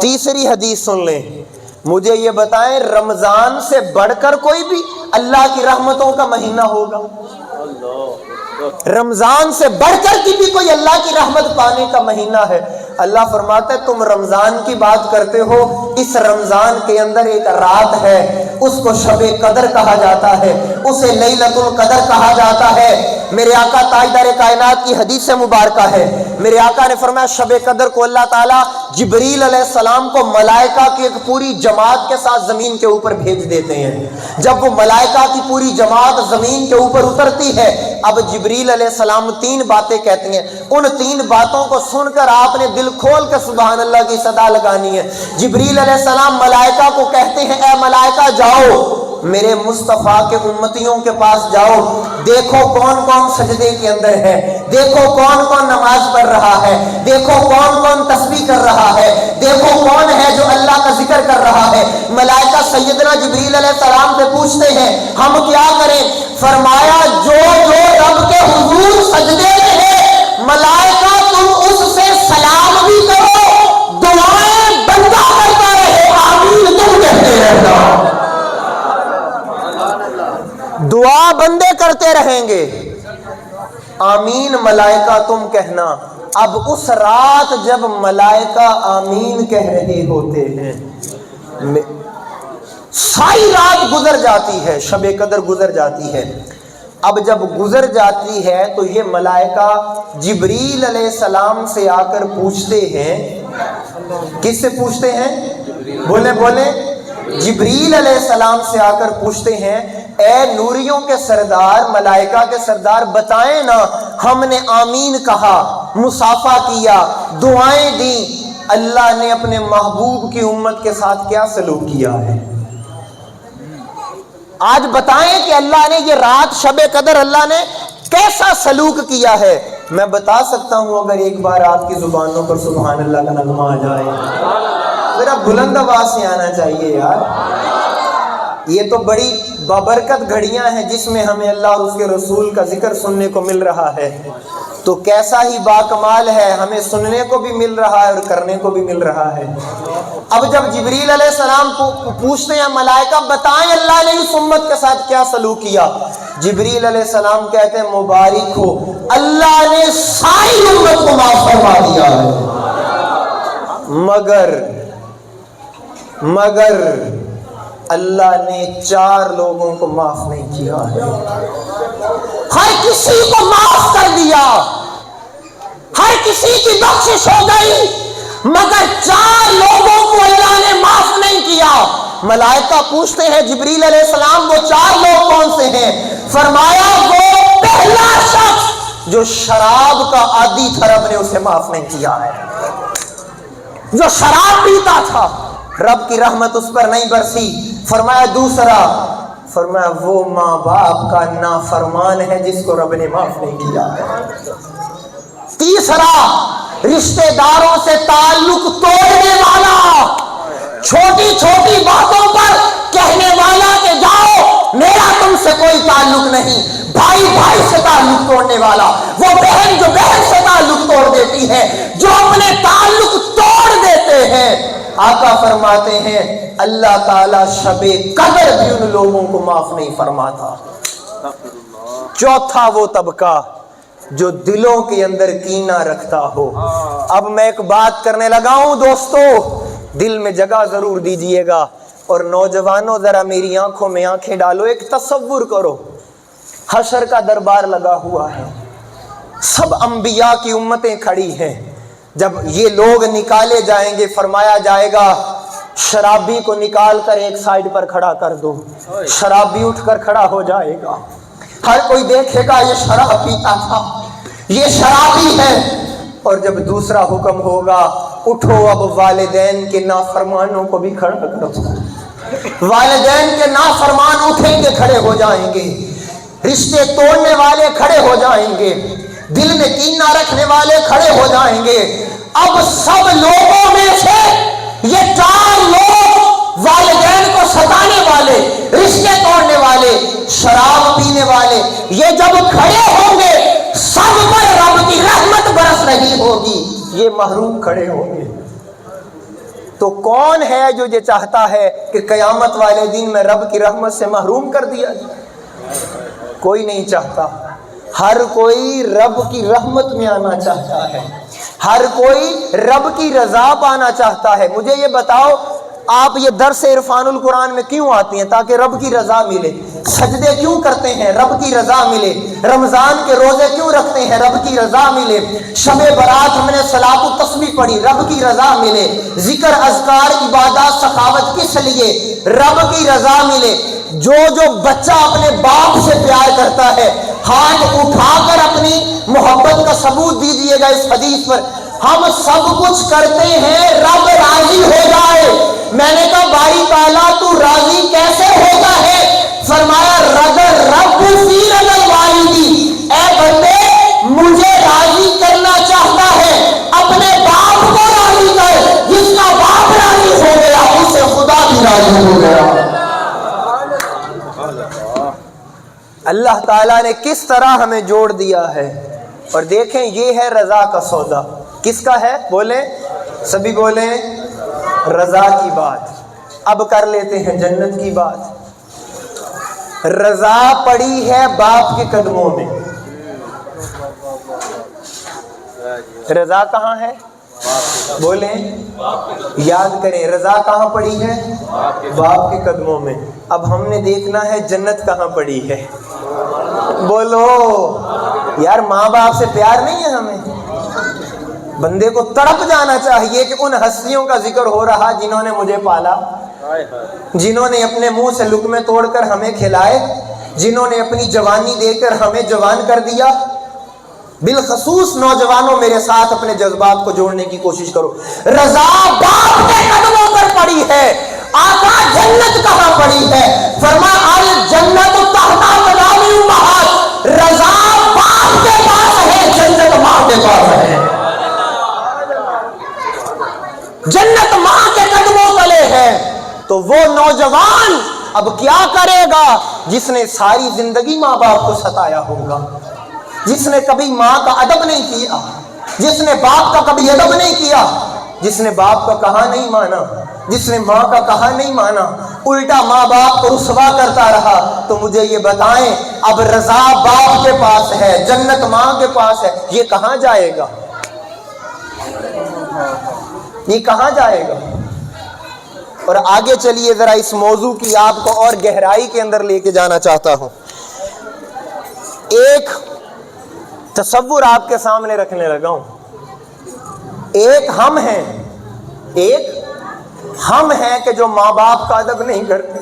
تیسری حدیث سن لیں، مجھے یہ بتائیں رمضان سے بڑھ کر کوئی بھی اللہ کی رحمتوں کا مہینہ ہوگا؟ رمضان سے بڑھ کر کی بھی کوئی اللہ کی رحمت پانے کا مہینہ ہے؟ اللہ فرماتا ہے تم رمضان کی بات کرتے ہو، اس رمضان کے اندر ایک رات ہے، اس کو شب قدر کہا جاتا ہے، اسے لیلۃ القدر کہا جاتا ہے۔ میرے آقا تاجدار کائنات کی حدیث مبارکہ ہے، میرے آقا نے فرمایا شب قدر کو اللہ تعالیٰ جبریل علیہ السلام کو ملائکہ کی ایک پوری جماعت کے ساتھ زمین کے اوپر بھیج دیتے ہیں۔ جب وہ ملائکہ کی پوری جماعت زمین کے اوپر اترتی ہے، اب جبریل علیہ السلام 3 باتیں کہتے ہیں، ان 3 باتوں کو سن کر آپ نے دل کھول کے سبحان اللہ کی صدا لگانی ہے۔ جبریل علیہ السلام ملائکہ کو کہتے ہیں اے ملائکہ جاؤ میرے مصطفیٰ کے امتیوں کے پاس جاؤ، دیکھو کون کون سجدے کے اندر ہے، دیکھو کون کون نماز پڑھ رہا ہے، دیکھو کون کون تسبیح کر رہا ہے، دیکھو کون ہے جو اللہ کا ذکر کر رہا ہے۔ ملائکہ سیدنا جبریل علیہ السلام سے پوچھتے ہیں ہم کیا کریں؟ فرمایا جو جو رب کے حضور سجدے میں ہے ملائکہ تم اس سے سلام بھی کرو، دعائیں بندہ کرتا رہے، آمین تم کہتے رہنا، دعا بندے کرتے رہیں گے، آمین ملائکہ تم کہنا۔ اب اس رات جب ملائکہ آمین کہہ رہے ہوتے ہیں، ساری رات گزر جاتی ہے، شب قدر گزر جاتی ہے۔ اب جب گزر جاتی ہے تو یہ ملائکہ جبریل علیہ السلام سے آ کر پوچھتے ہیں، کس سے پوچھتے ہیں؟ بولے بولے، جبریل علیہ السلام سے آ کر پوچھتے ہیں اے نوریوں کے سردار، ملائکہ کے سردار بتائیں نا، ہم نے آمین کہا، مصافحہ کیا، دعائیں دیں، اللہ نے اپنے محبوب کی امت کے ساتھ کیا سلوک کیا ہے؟ آج بتائیں کہ اللہ نے یہ رات شب قدر اللہ نے کیسا سلوک کیا ہے؟ میں بتا سکتا ہوں اگر ایک بار آپ کی زبانوں پر سبحان اللہ کا نغمہ آ جائے، ذرا بلند آواز سے آنا چاہیے یار۔ یہ تو بڑی بابرکت گھڑیاں ہیں جس میں ہمیں اللہ اور اس کے رسول کا ذکر سننے کو مل رہا ہے، تو کیسا ہی باکمال ہے، ہمیں سننے کو بھی مل رہا ہے اور کرنے کو بھی مل رہا ہے۔ اب جب جبریل علیہ السلام پوچھتے ہیں ملائکہ بتائیں اللہ نے اس امت کے ساتھ کیا سلوک کیا، جبریل علیہ السلام کہتے ہیں مبارک ہو، اللہ نے ساری امت کو معاف فرما دیا ہے، مگر اللہ نے 4 لوگوں کو معاف نہیں کیا ہے۔ ہر کسی کو معاف کر دیا، ہر کسی کی بخشش ہو گئی، مگر 4 لوگوں کو اللہ نے معاف نہیں کیا۔ ملائکہ پوچھتے ہیں جبریل علیہ السلام وہ 4 لوگ کون سے ہیں؟ فرمایا وہ پہلا شخص جو شراب کا عادی تھا، رب نے اسے معاف نہیں کیا ہے، جو شراب پیتا تھا رب کی رحمت اس پر نہیں برسی۔ فرمایا دوسرا، فرمایا وہ ماں باپ کا نافرمان ہے جس کو رب نے معاف نہیں کیا ہے۔ تیسرا، رشتہ داروں سے تعلق توڑنے والا، چھوٹی چھوٹی باتوں پر کہنے والا کہ جاؤ میرا تم سے کوئی تعلق نہیں، بھائی بھائی سے تعلق توڑنے والا، وہ بہن جو بہن سے تعلق توڑ دیتی ہے، جو اپنے تعلق توڑ دیتے ہیں۔ آقا فرماتے ہیں اللہ تعالیٰ شب قدر بھی ان لوگوں کو معاف نہیں فرماتا۔ چوتھا وہ طبقہ جو دلوں کے اندر کینہ رکھتا ہو۔ اب میں ایک بات کرنے لگا ہوں دوستو، دل میں جگہ ضرور دیجئے گا، اور نوجوانوں ذرا میری آنکھوں میں آنکھیں ڈالو، ایک تصور کرو، حشر کا دربار لگا ہوا ہے، سب انبیاء کی امتیں کھڑی ہیں، جب یہ لوگ نکالے جائیں گے فرمایا جائے گا شرابی کو نکال کر ایک سائیڈ پر کھڑا کر دو، شرابی اٹھ کر کھڑا ہو جائے گا، ہر کوئی دیکھے گا یہ شراب پیتا تھا، یہ شرابی ہے۔ اور جب دوسرا حکم ہوگا اٹھو اب والدین کے نافرمانوں کو بھی کھڑا کرو، والدین کے نافرمان اٹھیں گے، کھڑے ہو جائیں گے، رشتے توڑنے والے کھڑے ہو جائیں گے، دل میں کینہ رکھنے والے کھڑے ہو جائیں گے۔ اب سب لوگوں میں سے یہ 4 لوگ، والدین کو ستانے والے، رشتے توڑنے والے، شراب پینے والے، یہ جب کھڑے ہوں گے سب پر رب کی رحمت برس رہی ہوگی۔ یہ محروم کھڑے ہوں گے۔ تو کون ہے جو یہ چاہتا ہے کہ قیامت والے دن میں رب کی رحمت سے محروم کر دیا جائے؟ کوئی نہیں چاہتا۔ ہر کوئی رب کی رحمت میں آنا چاہتا ہے، ہر کوئی رب کی رضا پانا چاہتا ہے۔ مجھے یہ بتاؤ، آپ یہ درس عرفان القرآن میں کیوں آتی ہیں؟ تاکہ رب کی رضا ملے۔ سجدے کیوں کرتے ہیں؟ رب کی رضا ملے۔ رمضان کے روزے کیوں رکھتے ہیں؟ رب کی رضا ملے۔ شب برات ہم نے صلاۃ و تسبیح پڑھی، رب کی رضا ملے۔ ذکر، اذکار، عبادات، سخاوت کس لیے؟ رب کی رضا ملے۔ جو بچہ اپنے باپ سے پیار کرتا ہے، ہاتھ اٹھا کر اپنی محبت کا ثبوت دیجیے گا اس حدیث پر۔ ہم سب کچھ کرتے ہیں رب راضی ہو جائے۔ میں نے کہا باری تعالیٰ تو راضی کیسے ہوتا ہے؟ فرمایا رب فی رضا الوالدی، اے بندے مجھے راضی کرنا چاہتا ہے، اپنے باپ کو راضی کر۔ جس کا باپ راضی ہو گیا اس سے خدا بھی راضی ہو گیا۔ اللہ تعالیٰ نے کس طرح ہمیں جوڑ دیا ہے، اور دیکھیں یہ ہے رضا کا سودا۔ کس کا ہے؟ بولیں، سبھی بولیں، رضا کی بات۔ اب کر لیتے ہیں جنت کی بات۔ رضا پڑی ہے باپ کے قدموں میں۔ رضا کہاں ہے؟ بولیں، یاد کریں، رضا کہاں پڑی ہے؟ باپ کے قدموں میں۔ اب ہم نے دیکھنا ہے جنت کہاں پڑی ہے۔ بولو یار، ماں باپ سے پیار نہیں ہے ہمیں؟ بندے کو تڑپ جانا چاہیے کہ ان ہستیوں کا ذکر ہو رہا جنہوں نے مجھے پالا، جنہوں نے اپنے منہ سے لقمے توڑ کر ہمیں کھلائے، جنہوں نے اپنی جوانی دے کر ہمیں جوان کر دیا۔ بالخصوص نوجوانوں میرے ساتھ اپنے جذبات کو جوڑنے کی کوشش کرو۔ رضا باپ کے قدموں پر پڑی ہے۔ آقا جنت کہاں پڑی ہے؟ فرمایا الجنت تحت اقدام امہات۔ رضا باپ کے پاس ہے، جنت ماں کے پاس ہے۔ جنت ماں کے قدموں تلے ہے۔ تو وہ نوجوان اب کیا کرے گا جس نے ساری زندگی ماں باپ کو ستایا ہوگا، جس نے کبھی ماں کا ادب نہیں کیا، جس نے باپ کا کبھی ادب نہیں کیا، جس نے باپ کا کہا نہیں مانا، جس نے ماں کا کہا نہیں مانا، الٹا ماں باپ کو رسوا کرتا رہا۔ تو مجھے یہ بتائیں، اب رضا باپ کے پاس ہے، جنت ماں کے پاس ہے، یہ کہاں جائے گا؟ یہ کہاں جائے گا؟ اور آگے چلیے ذرا اس موضوع کی آپ کو اور گہرائی کے اندر لے کے جانا چاہتا ہوں۔ ایک تصور آپ کے سامنے رکھنے لگا ہوں۔ ایک ہم ہیں کہ جو ماں باپ کا ادب نہیں کرتے۔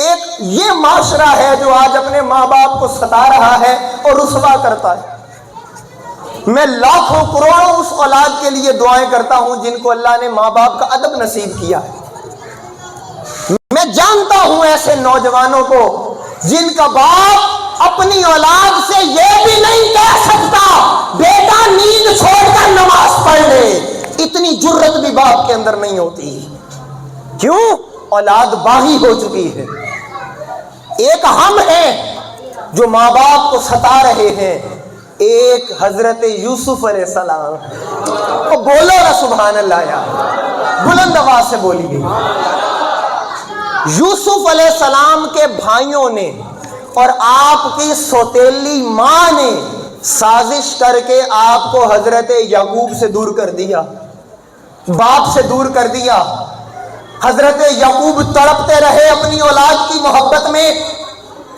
ایک یہ معاشرہ ہے جو آج اپنے ماں باپ کو ستا رہا ہے اور رسوا کرتا ہے۔ میں لاکھوں کروڑوں اس اولاد کے لیے دعائیں کرتا ہوں جن کو اللہ نے ماں باپ کا ادب نصیب کیا ہے۔ میں جانتا ہوں ایسے نوجوانوں کو جن کا باپ اپنی اولاد سے یہ بھی نہیں کہہ سکتا بیٹا نیند چھوڑ کر نماز پڑھ لے۔ اتنی جرت بھی باپ کے اندر نہیں ہوتی۔ کیوں؟ اولاد باغی ہو چکی ہے۔ ایک ہم ہیں جو ماں باپ کو ستا رہے ہیں، ایک حضرت یوسف علیہ السلام۔ بولو نا سبحان اللہ یار، بلند آواز سے بولیے۔ یوسف علیہ السلام کے بھائیوں نے اور آپ کی سوتیلی ماں نے سازش کر کے آپ کو حضرت یعقوب سے دور کر دیا، باپ سے دور کر دیا۔ حضرت یعقوب تڑپتے رہے اپنی اولاد کی محبت میں۔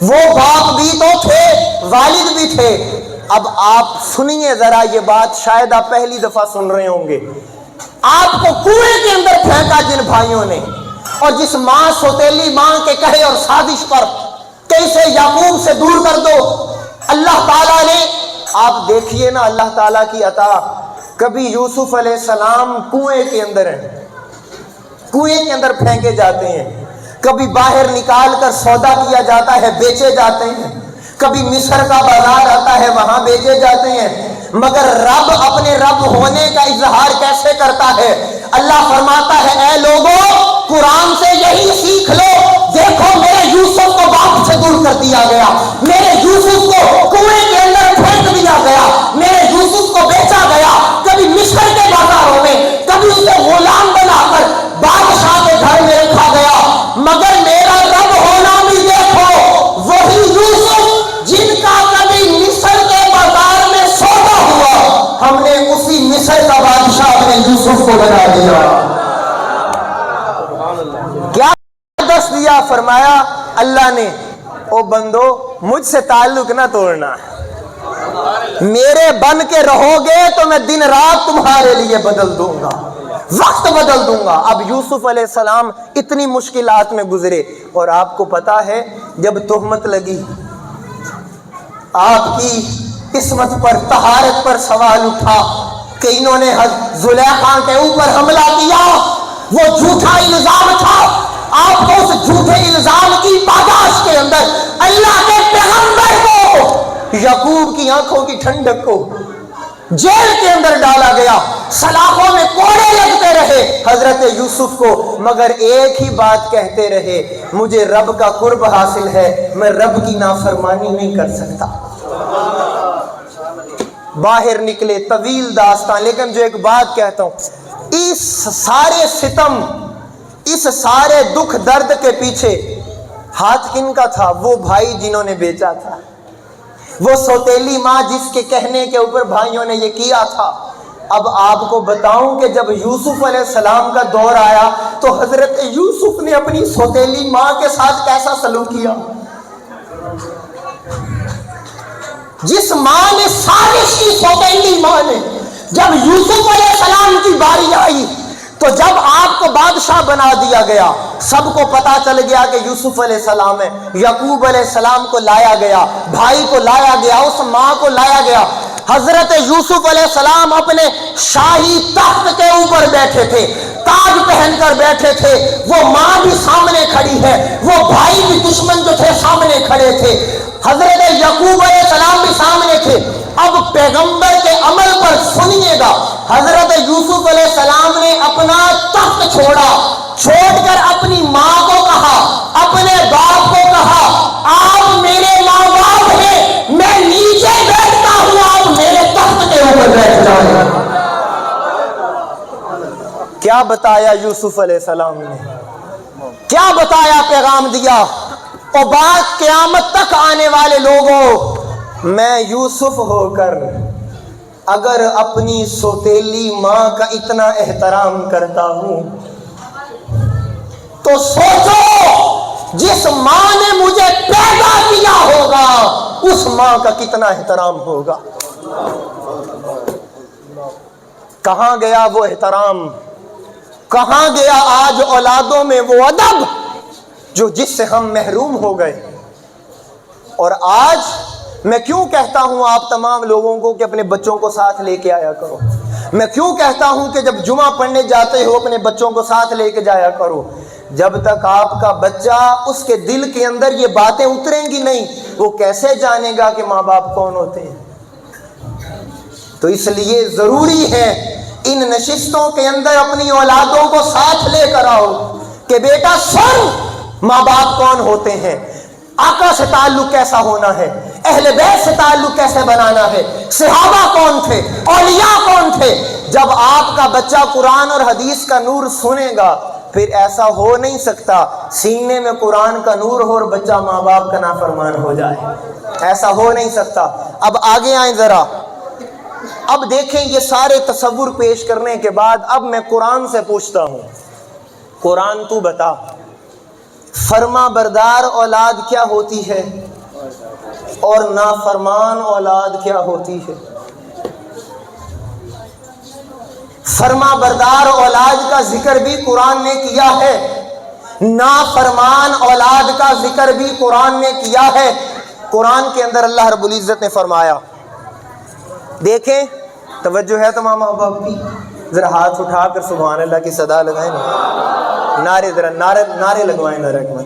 وہ باپ بھی تو تھے، والد بھی تھے۔ اب آپ سنیے ذرا یہ بات، شاید آپ پہلی دفعہ سن رہے ہوں گے۔ آپ کو کنویں کے اندر پھینکا جن بھائیوں نے، اور جس ماں سوتیلی ماں کے کہے اور سازش پر کیسے یعقوب سے دور کر دو، اللہ تعالیٰ نے، آپ دیکھیے نا اللہ تعالیٰ کی عطا۔ کبھی یوسف علیہ السلام کنویں کے اندر ہیں، کنویں کے اندر پھینکے جاتے ہیں، کبھی باہر نکال کر سودا کیا جاتا ہے، بیچے جاتے ہیں، کبھی مصر کا بازار آتا ہے وہاں بیچے جاتے ہیں۔ مگر رب اپنے رب ہونے کا اظہار کیسے کرتا ہے؟ اللہ فرماتا ہے اے لوگوں قرآن سے یہی سیکھ لو، دیکھو میرے یوسف کو باپ سے دور کر دیا گیا، میرے یوسف کو کنویں کے اندر پھینک دیا گیا، میرے یوسف کو بیچا گیا، مصر کا بادشاہ اپنے یوسف کو بنا دیا. کیا دس دیا؟ فرمایا اللہ نے او بندو مجھ سے تعلق نہ توڑنا, میرے بن کے رہو گے تو میں دن رات تمہارے لیے بدل دوں گا, وقت بدل دوں گا. اب یوسف علیہ السلام اتنی مشکلات میں گزرے, اور آپ کو پتا ہے جب تہمت لگی, آپ کی عصمت پر, طہارت پر سوال اٹھا کہ انہوں نے زلیخا کے اوپر حملہ کیا, وہ جھوٹا الزام تھا. آپ کو اس جھوٹے الزام کی پاداش کے اندر اللہ کے پیغمبر کو, یعقوب کی آنکھوں کی ٹھنڈک کو جیل کے اندر ڈالا گیا, سلاخوں میں کوڑے لگتے رہے حضرت یوسف کو, مگر ایک ہی بات کہتے رہے, مجھے رب کا قرب حاصل ہے, میں رب کی نافرمانی نہیں کر سکتا. باہر نکلے, طویل داستان, لیکن جو ایک بات کہتا ہوں, اس سارے ستم, اس سارے دکھ درد کے پیچھے ہاتھ کن کا تھا؟ وہ بھائی جنہوں نے بیچا تھا, وہ سوتیلی ماں جس کے کہنے کے اوپر بھائیوں نے یہ کیا تھا. اب آپ کو بتاؤں کہ جب یوسف علیہ السلام کا دور آیا تو حضرت یوسف نے اپنی سوتیلی ماں کے ساتھ کیسا سلوک کیا. جس ماں نے سازش کی, سوتیلی ماں نے, جب یوسف علیہ السلام کی باری آئی تو جب آپ کو بادشاہ بنا دیا گیا, سب کو پتا چل گیا کہ یوسف علیہ السلام ہے, یعقوب علیہ السلام کو لایا گیا, بھائی کو لایا گیا, اس ماں کو لایا گیا. حضرت یوسف علیہ السلام اپنے شاہی تخت کے اوپر بیٹھے تھے, تاج پہن کر بیٹھے تھے, وہ ماں بھی سامنے کھڑی ہے, وہ بھائی بھی دشمن جو تھے سامنے کھڑے تھے, حضرت یعقوب علیہ السلام بھی سامنے تھے. اب پیغمبر کے عمل پر سنیے گا, حضرت یوسف علیہ السلام نے اپنا تخت چھوڑا, چھوڑ کر اپنی ماں کو کہا, اپنے باپ کو کہا, آپ میرے ماں باپ ہیں, میں نیچے بیٹھتا ہوں, آپ میرے تخت کے اوپر بیٹھ جائیں. کیا بتایا یوسف علیہ السلام نے, کیا بتایا, پیغام دیا, اور بات قیامت تک آنے والے لوگوں, میں یوسف ہو کر اگر اپنی سوتیلی ماں کا اتنا احترام کرتا ہوں تو سوچو جس ماں نے مجھے پیدا کیا ہوگا اس ماں کا کتنا احترام ہوگا. کہاں گیا وہ احترام, کہاں گیا آج اولادوں میں وہ ادب جو جس سے ہم محروم ہو گئے. اور آج میں کیوں کہتا ہوں آپ تمام لوگوں کو کہ اپنے بچوں کو ساتھ لے کے آیا کرو, میں کیوں کہتا ہوں کہ جب جمعہ پڑھنے جاتے ہو اپنے بچوں کو ساتھ لے کے جایا کرو, جب تک آپ کا بچہ اس کے دل کے اندر یہ باتیں اتریں گی نہیں, وہ کیسے جانے گا کہ ماں باپ کون ہوتے ہیں. تو اس لیے ضروری ہے ان نشستوں کے اندر اپنی اولادوں کو ساتھ لے کر آؤ کہ بیٹا سن ماں باپ کون ہوتے ہیں, آقا سے تعلق کیسا ہونا ہے, اہل بیت سے تعلق کیسے بنانا ہے, صحابہ کون تھے, اولیاء کون تھے. جب آپ کا بچہ قرآن اور حدیث کا نور سنے گا پھر ایسا ہو نہیں سکتا سینے میں قرآن کا نور ہو اور بچہ ماں باپ کا نافرمان ہو جائے, ایسا ہو نہیں سکتا. اب آگے آئیں ذرا, اب دیکھیں یہ سارے تصور پیش کرنے کے بعد اب میں قرآن سے پوچھتا ہوں, قرآن تو بتا فرما بردار اولاد کیا ہوتی ہے اور نافرمان اولاد کیا ہوتی ہے. فرما بردار اولاد کا ذکر بھی قرآن نے کیا ہے, نافرمان اولاد کا ذکر بھی قرآن نے کیا ہے. قرآن کے اندر اللہ رب العزت نے فرمایا, دیکھیں توجہ ہے تمام ماں باپ کی, ذرا ہاتھ اٹھا کر سبحان اللہ کی صدا لگائیں نا, نعرے ذرا نعرے لگوائیں نا رحمت.